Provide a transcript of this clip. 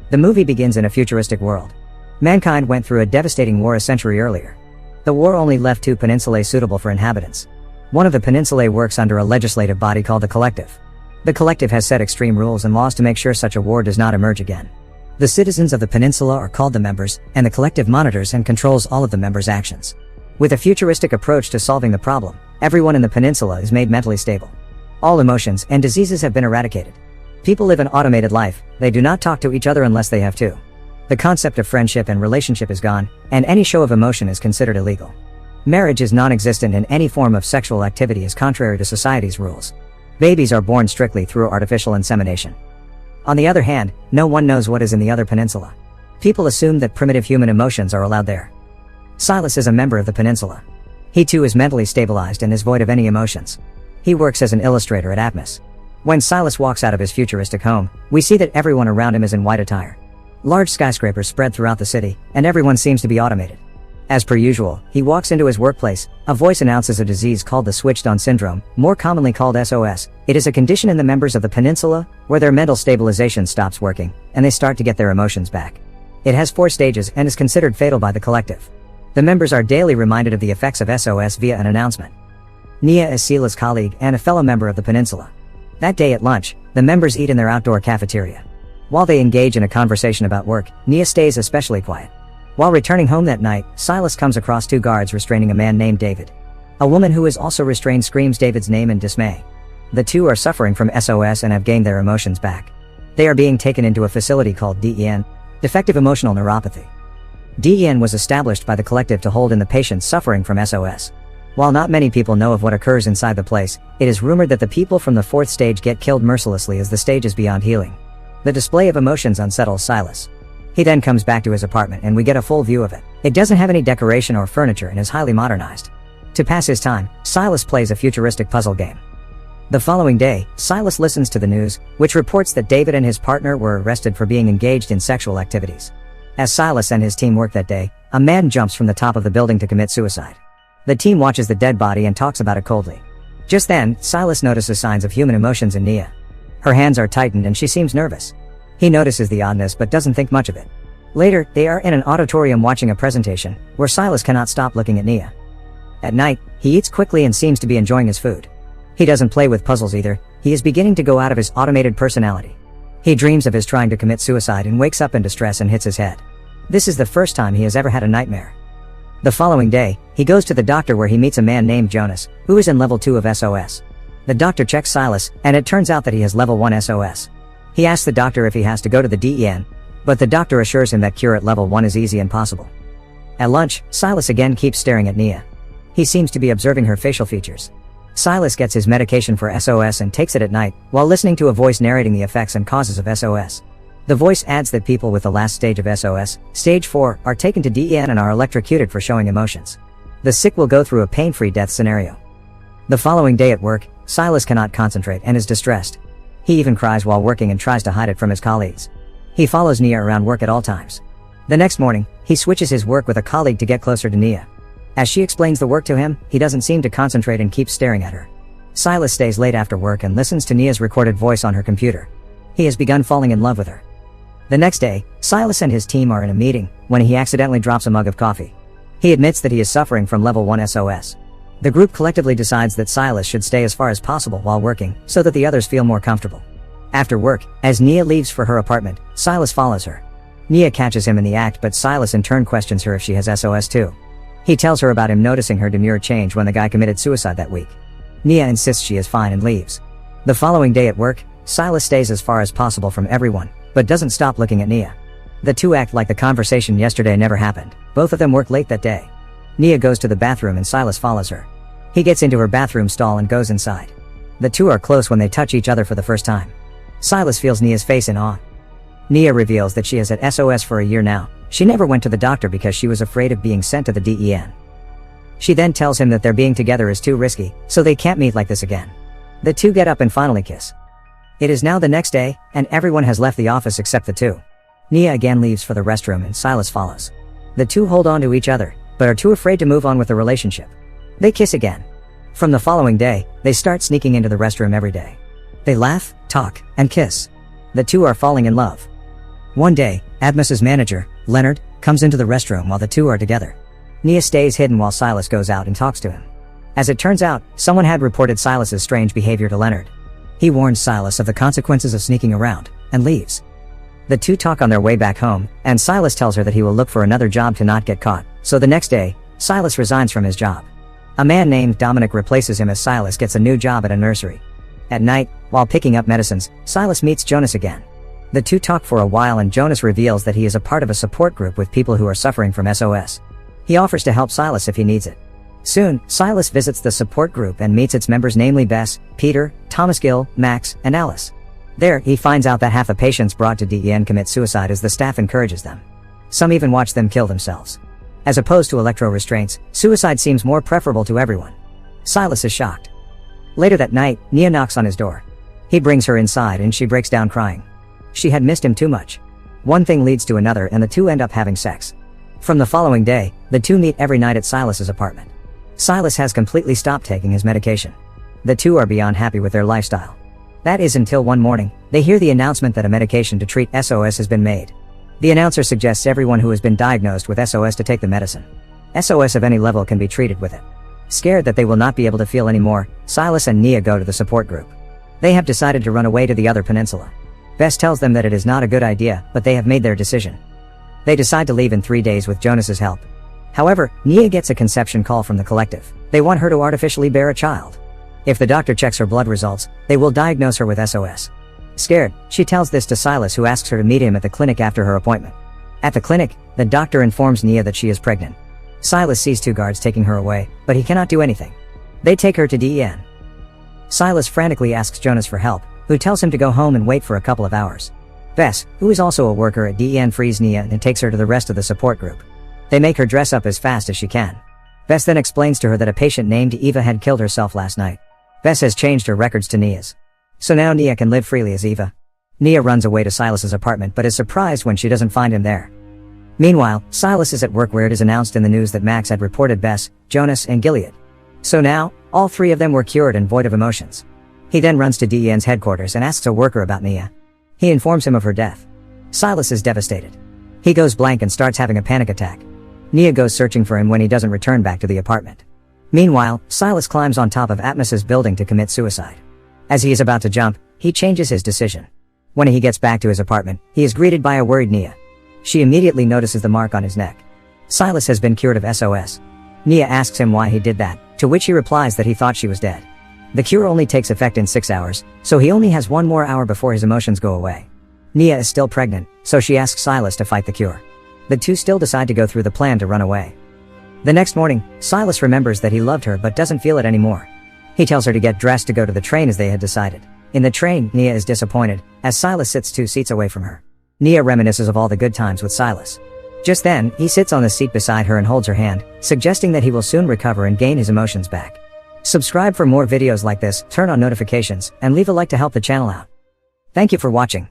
The movie begins in a futuristic world. Mankind went through a devastating war a century earlier. The war only left 2 peninsulae suitable for inhabitants. One of the peninsulae works under a legislative body called the Collective. The Collective has set extreme rules and laws to make sure such a war does not emerge again. The citizens of the peninsula are called the members, and the Collective monitors and controls all of the members' actions. With a futuristic approach to solving the problem, everyone in the peninsula is made mentally stable. All emotions and diseases have been eradicated. People live an automated life, they do not talk to each other unless they have to. The concept of friendship and relationship is gone, and any show of emotion is considered illegal. Marriage is non-existent and any form of sexual activity is contrary to society's rules. Babies are born strictly through artificial insemination. On the other hand, no one knows what is in the other peninsula. People assume that primitive human emotions are allowed there. Silas is a member of the peninsula. He too is mentally stabilized and is void of any emotions. He works as an illustrator at Atmos. When Silas walks out of his futuristic home, we see that everyone around him is in white attire. Large skyscrapers spread throughout the city, and everyone seems to be automated. As per usual, he walks into his workplace. A voice announces a disease called the switched-on syndrome, more commonly called SOS. It is a condition in the members of the peninsula where their mental stabilization stops working, and they start to get their emotions back. It has 4 stages and is considered fatal by the Collective. The members are daily reminded of the effects of SOS via an announcement. Nia is Sila's colleague and a fellow member of the peninsula. That day at lunch, the members eat in their outdoor cafeteria. While they engage in a conversation about work, Nia stays especially quiet. While returning home that night, Silas comes across 2 guards restraining a man named David. A woman who is also restrained screams David's name in dismay. The 2 are suffering from SOS and have gained their emotions back. They are being taken into a facility called DEN, Defective Emotional Neuropathy. DEN was established by the Collective to hold in the patients suffering from SOS. While not many people know of what occurs inside the place, it is rumored that the people from the 4th stage get killed mercilessly as the stage is beyond healing. The display of emotions unsettles Silas. He then comes back to his apartment and we get a full view of it. It doesn't have any decoration or furniture and is highly modernized. To pass his time, Silas plays a futuristic puzzle game. The following day, Silas listens to the news, which reports that David and his partner were arrested for being engaged in sexual activities. As Silas and his team work that day, a man jumps from the top of the building to commit suicide. The team watches the dead body and talks about it coldly. Just then, Silas notices signs of human emotions in Nia. Her hands are tightened and she seems nervous. He notices the oddness but doesn't think much of it. Later, they are in an auditorium watching a presentation, where Silas cannot stop looking at Nia. At night, he eats quickly and seems to be enjoying his food. He doesn't play with puzzles either, he is beginning to go out of his automated personality. He dreams of his trying to commit suicide and wakes up in distress and hits his head. This is the first time he has ever had a nightmare. The following day, he goes to the doctor where he meets a man named Jonas, who is in level 2 of SOS. The doctor checks Silas, and it turns out that he has level 1 SOS. He asks the doctor if he has to go to the DEN, but the doctor assures him that cure at level 1 is easy and possible. At lunch, Silas again keeps staring at Nia. He seems to be observing her facial features. Silas gets his medication for SOS and takes it at night, while listening to a voice narrating the effects and causes of SOS. The voice adds that people with the last stage of SOS, stage 4, are taken to DEN and are electrocuted for showing emotions. The sick will go through a pain-free death scenario. The following day at work, Silas cannot concentrate and is distressed. He even cries while working and tries to hide it from his colleagues. He follows Nia around work at all times. The next morning, he switches his work with a colleague to get closer to Nia. As she explains the work to him, he doesn't seem to concentrate and keeps staring at her. Silas stays late after work and listens to Nia's recorded voice on her computer. He has begun falling in love with her. The next day, Silas and his team are in a meeting, when he accidentally drops a mug of coffee. He admits that he is suffering from level 1 SOS. The group collectively decides that Silas should stay as far as possible while working, so that the others feel more comfortable. After work, as Nia leaves for her apartment, Silas follows her. Nia catches him in the act, but Silas in turn questions her if she has SOS too. He tells her about him noticing her demure change when the guy committed suicide that week. Nia insists she is fine and leaves. The following day at work, Silas stays as far as possible from everyone, but doesn't stop looking at Nia. The 2 act like the conversation yesterday never happened. Both of them work late that day. Nia goes to the bathroom and Silas follows her. He gets into her bathroom stall and goes inside. The 2 are close when they touch each other for the first time. Silas feels Nia's face in awe. Nia reveals that she has had SOS for a year now. She never went to the doctor because she was afraid of being sent to the DEN. She then tells him that their being together is too risky, so they can't meet like this again. The 2 get up and finally kiss. It is now the next day, and everyone has left the office except the 2. Nia again leaves for the restroom and Silas follows. The 2 hold on to each other, but are too afraid to move on with the relationship. They kiss again. From the following day, they start sneaking into the restroom every day. They laugh, talk, and kiss. The 2 are falling in love. One day, Admas's manager, Leonard, comes into the restroom while the two are together. Nia stays hidden while Silas goes out and talks to him. As it turns out, someone had reported Silas's strange behavior to Leonard. He warns Silas of the consequences of sneaking around, and leaves. The two talk on their way back home, and Silas tells her that he will look for another job to not get caught, so the next day, Silas resigns from his job. A man named Dominic replaces him as Silas gets a new job at a nursery. At night, while picking up medicines, Silas meets Jonas again. The two talk for a while and Jonas reveals that he is a part of a support group with people who are suffering from SOS. He offers to help Silas if he needs it. Soon, Silas visits the support group and meets its members, namely Bess, Peter, Thomas Gill, Max, and Alice. There, he finds out that half the patients brought to DEN commit suicide as the staff encourages them. Some even watch them kill themselves. As opposed to electro-restraints, suicide seems more preferable to everyone. Silas is shocked. Later that night, Nia knocks on his door. He brings her inside and she breaks down crying. She had missed him too much. One thing leads to another and the two end up having sex. From the following day, the two meet every night at Silas's apartment. Silas has completely stopped taking his medication. The two are beyond happy with their lifestyle. That is until one morning, they hear the announcement that a medication to treat SOS has been made. The announcer suggests everyone who has been diagnosed with SOS to take the medicine. SOS of any level can be treated with it. Scared that they will not be able to feel anymore, Silas and Nia go to the support group. They have decided to run away to the other peninsula. Bess tells them that it is not a good idea, but they have made their decision. They decide to leave in 3 days with Jonas's help. However, Nia gets a conception call from the collective. They want her to artificially bear a child. If the doctor checks her blood results, they will diagnose her with SOS. Scared, she tells this to Silas, who asks her to meet him at the clinic after her appointment. At the clinic, the doctor informs Nia that she is pregnant. Silas sees 2 guards taking her away, but he cannot do anything. They take her to DEN. Silas frantically asks Jonas for help, who tells him to go home and wait for a couple of hours. Bess, who is also a worker at DEN, frees Nia and takes her to the rest of the support group. They make her dress up as fast as she can. Bess then explains to her that a patient named Eva had killed herself last night. Bess has changed her records to Nia's. So now Nia can live freely as Eva. Nia runs away to Silas's apartment but is surprised when she doesn't find him there. Meanwhile, Silas is at work where it is announced in the news that Max had reported Bess, Jonas, and Gilead. So now, all 3 of them were cured and void of emotions. He then runs to DEN's headquarters and asks a worker about Nia. He informs him of her death. Silas is devastated. He goes blank and starts having a panic attack. Nia goes searching for him when he doesn't return back to the apartment. Meanwhile, Silas climbs on top of Admas's building to commit suicide. As he is about to jump, he changes his decision. When he gets back to his apartment, he is greeted by a worried Nia. She immediately notices the mark on his neck. Silas has been cured of SOS. Nia asks him why he did that, to which he replies that he thought she was dead. The cure only takes effect in 6 hours, so he only has 1 more hour before his emotions go away. Nia is still pregnant, so she asks Silas to fight the cure. The two still decide to go through the plan to run away. The next morning, Silas remembers that he loved her but doesn't feel it anymore. He tells her to get dressed to go to the train as they had decided. In the train, Nia is disappointed, as Silas sits 2 seats away from her. Nia reminisces of all the good times with Silas. Just then, he sits on the seat beside her and holds her hand, suggesting that he will soon recover and gain his emotions back. Subscribe for more videos like this, turn on notifications, and leave a like to help the channel out. Thank you for watching.